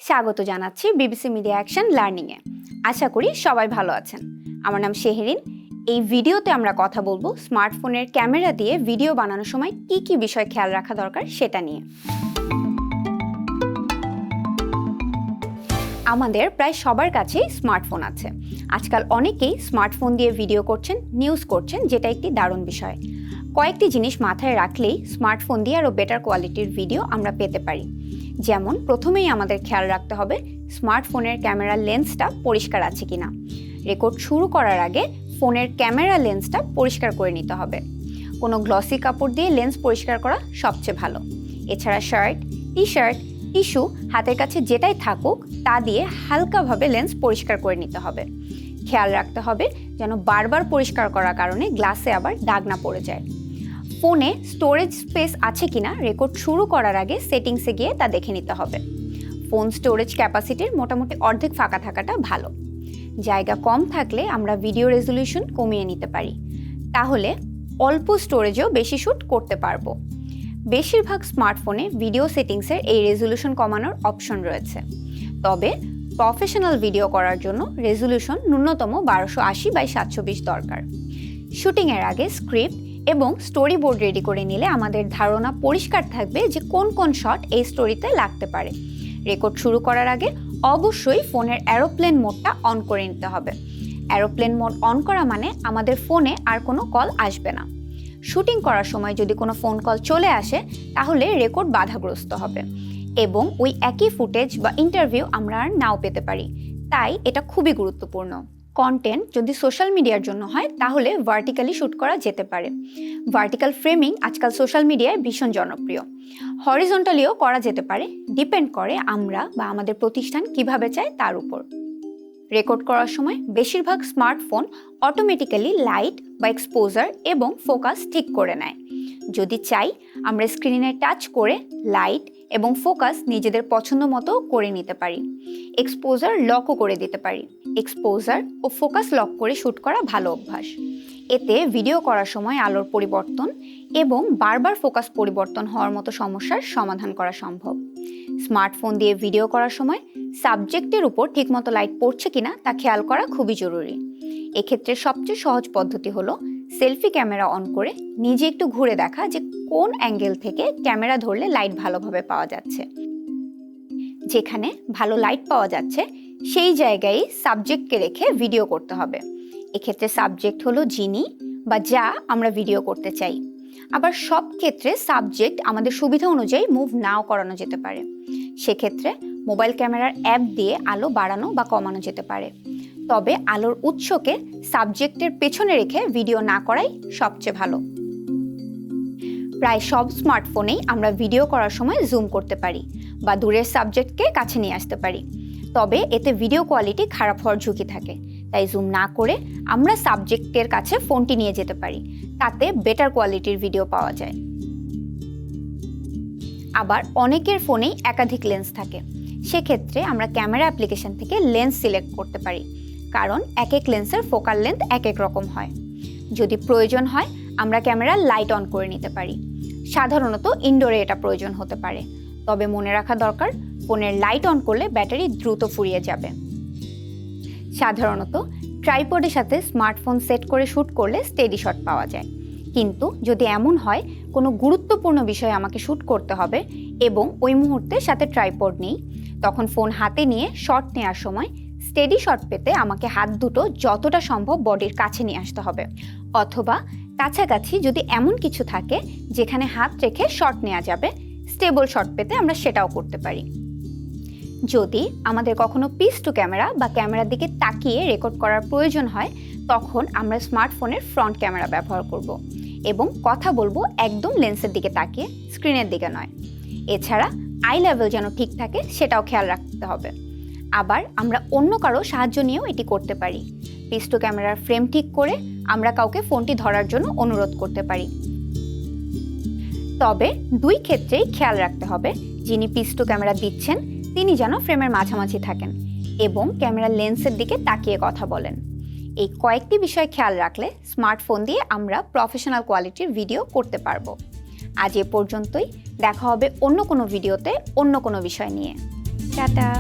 স্বাগত জানাচ্ছি BBC media action লার্নিংয়ে। আশা করি সবাই ভালো আছেন। আমার নাম শেহরিন। এই ভিডিওতে আমরা কথা বলবো স্মার্টফোনের ক্যামেরা দিয়ে ভিডিও বানানোর সময় কি কি বিষয় খেয়াল রাখা দরকার সেটা নিয়ে। আমাদের প্রায় সবার কাছেই স্মার্টফোন আছে। আজকাল অনেকেই স্মার্টফোন দিয়ে ভিডিও করছেন, নিউজ করছেন, যেটা একটি দারুণ বিষয়। কয়েকটি জিনিস মাথায় রাখলেই স্মার্টফোন দিয়ে আরও বেটার কোয়ালিটির ভিডিও আমরা পেতে পারি। যেমন প্রথমেই আমাদের খেয়াল রাখতে হবে স্মার্টফোনের ক্যামেরার লেন্সটা পরিষ্কার আছে কিনা। রেকর্ড শুরু করার আগে ফোনের ক্যামেরা লেন্সটা পরিষ্কার করে নিতে হবে। কোনো গ্লসি কাপড় দিয়ে লেন্স পরিষ্কার করা সবচেয়ে ভালো। এছাড়া শার্ট, টি শার্ট, টিস্যু, হাতের কাছে যেটাই থাকুক তা দিয়ে হালকাভাবে লেন্স পরিষ্কার করে নিতে হবে। খেয়াল রাখতে হবে যেন বারবার পরিষ্কার করার কারণে গ্লাসে আবার দাগ না পড়ে যায়। ফোনে স্টোরেজ স্পেস আছে কিনা রেকর্ড শুরু করার আগে সেটিংসে গিয়ে তা দেখে নিতে হবে। ফোন স্টোরেজ ক্যাপাসিটির মোটামুটি অর্ধেক ফাঁকা থাকাটা ভালো। জায়গা কম থাকলে আমরা ভিডিও রেজলিউশন কমিয়ে নিতে পারি, তাহলে অল্প স্টোরেজেও বেশি শ্যুট করতে পারবো। বেশিরভাগ স্মার্টফোনে ভিডিও সেটিংসের এই রেজলিউশন কমানোর অপশন রয়েছে, তবে প্রফেশনাল ভিডিও করার জন্য রেজলিউশন ন্যূনতম 1280x720 দরকার। শুটিংয়ের আগে স্ক্রিপ্ট এবং স্টোরি বোর্ড রেডি করে নিলে আমাদের ধারণা পরিষ্কার থাকবে যে কোন কোন শট এই স্টোরিতে লাগতে পারে। রেকর্ড শুরু করার আগে অবশ্যই ফোনের অ্যারোপ্লেন মোডটা অন করে নিতে হবে। অ্যারোপ্লেন মোড অন করা মানে আমাদের ফোনে আর কোনো কল আসবে না। শুটিং করার সময় যদি কোনো ফোন কল চলে আসে তাহলে রেকর্ড বাধাগ্রস্ত হবে এবং ওই একই ফুটেজ বা ইন্টারভিউ আমরা আর নাও পেতে পারি। তাই এটা খুবই গুরুত্বপূর্ণ। কন্টেন্ট যদি সোশ্যাল মিডিয়ার জন্য হয় তাহলে ভার্টিক্যালি শ্যুট করা যেতে পারে। ভার্টিক্যাল ফ্রেমিং আজকাল সোশ্যাল মিডিয়ায় ভীষণ জনপ্রিয়। হরিজন্টালিও করা যেতে পারে, ডিপেন্ড করে আমরা বা আমাদের প্রতিষ্ঠান কিভাবে চায় তার উপর। রেকর্ড করার সময় বেশিরভাগ স্মার্টফোন অটোমেটিক্যালি লাইট বা এক্সপোজার এবং ফোকাস ঠিক করে নেয়। যদি চাই আমরা স্ক্রিনে টাচ করে লাইট এবং ফোকাস নিজেদের পছন্দ মতো করে নিতে পারি। এক্সপোজার লকও করে দিতে পারি। এক্সপোজার ও ফোকাস লক করে শ্যুট করা ভালো অভ্যাস। এতে ভিডিও করার সময় আলোর পরিবর্তন এবং বারবার ফোকাস পরিবর্তন হওয়ার মতো সমস্যার সমাধান করা সম্ভব। স্মার্টফোন দিয়ে ভিডিও করার সময় সাবজেক্টের উপর ঠিকমতো লাইট পড়ছে কিনা তা খেয়াল করা খুবই জরুরি। এক্ষেত্রে সবচেয়ে সহজ পদ্ধতি হলো সেলফি ক্যামেরা অন করে নিজে একটু ঘুরে দেখা যে কোন অ্যাঙ্গেল থেকে ক্যামেরা ধরলে লাইট ভালোভাবে পাওয়া যাচ্ছে। যেখানে ভালো লাইট পাওয়া যাচ্ছে সেই জায়গায় সাবজেক্টকে রেখে ভিডিও করতে হবে। এক্ষেত্রে সাবজেক্ট হলো যিনি বা যা আমরা ভিডিও করতে চাই। আবার সব ক্ষেত্রে সাবজেক্ট আমাদের সুবিধা অনুযায়ী মুভ নাও করানো যেতে পারে। সেক্ষেত্রে মোবাইল ক্যামেরার অ্যাপ দিয়ে আলো বাড়ানো বা কমানো যেতে পারে। তবে আলোর উৎসকে সাবজেক্টের পেছনে রেখে ভিডিও না করাই সবচেয়ে ভালো। প্রায় সব স্মার্টফোনেই আমরা ভিডিও করার সময় জুম করতে পারি বা দূরের সাবজেক্টকে কাছে নিয়ে আসতে পারি, তবে এতে ভিডিও কোয়ালিটি খারাপ হওয়ার ঝুঁকি থাকে। তাই জুম না করে আমরা সাবজেক্টের কাছে ফোনটি নিয়ে যেতে পারি, তাতে বেটার কোয়ালিটির ভিডিও পাওয়া যায়। আবার অনেকের ফোনেই একাধিক লেন্স থাকে। সেক্ষেত্রে আমরা ক্যামেরা অ্যাপ্লিকেশন থেকে লেন্স সিলেক্ট করতে পারি, কারণ এক এক লেন্সের ফোকাল লেন্থ এক এক রকম হয়। যদি প্রয়োজন হয় আমরা ক্যামেরার লাইট অন করে নিতে পারি। সাধারণত ইনডোরে এটা প্রয়োজন হতে পারে, তবে মনে রাখা দরকার ফোনের লাইট অন করলে ব্যাটারি দ্রুত ফুরিয়ে যাবে। সাধারণত ট্রাইপডের সাথে স্মার্টফোন সেট করে শ্যুট করলে স্টেডি শট পাওয়া যায়, কিন্তু যদি এমন হয় কোনো গুরুত্বপূর্ণ বিষয় আমাকে শ্যুট করতে হবে এবং ওই মুহূর্তে সাথে ট্রাইপড নেই, তখন ফোন হাতে নিয়ে শট নেওয়ার সময় স্টেডি শট পেতে আমাকে হাত দুটো যতটা সম্ভব বডির কাছে নিয়ে আসতে হবে, অথবা কাছাকাছি যদি এমন কিছু থাকে যেখানে হাত রেখে শট নেওয়া যাবে, স্টেবল শট পেতে আমরা সেটাও করতে পারি। যদি আমাদের কখনো পিস টু ক্যামেরা বা ক্যামেরার দিকে তাকিয়ে রেকর্ড করার প্রয়োজন হয় তখন আমরা স্মার্টফোনের ফ্রন্ট ক্যামেরা ব্যবহার করব এবং কথা বলবো একদম লেন্সের দিকে তাকিয়ে, স্ক্রিনের দিকে নয়। এছাড়া আই লেভেল যেন ঠিক থাকে সেটাও খেয়াল রাখতে হবে। আবার আমরা অন্য কারো সাহায্য নিয়েও এটি করতে পারি। পিস টু ক্যামেরার ফ্রেম ঠিক করে আমরা কাউকে ফোনটি ধরার জন্য অনুরোধ করতে পারি। তবে দুই ক্ষেত্রেই খেয়াল রাখতে হবে যিনি পিস টু ক্যামেরা দিচ্ছেন তিনি যেন ফ্রেমের মাঝামাঝি থাকেন এবং ক্যামেরার লেন্সের দিকে তাকিয়ে কথা বলেন। এই কয়েকটি বিষয় খেয়াল রাখলে স্মার্টফোন দিয়ে আমরা প্রফেশনাল কোয়ালিটির ভিডিও করতে পারবো। আজ এ পর্যন্তই, দেখা হবে অন্য কোনো ভিডিওতে অন্য কোনো বিষয় নিয়ে। টাটা।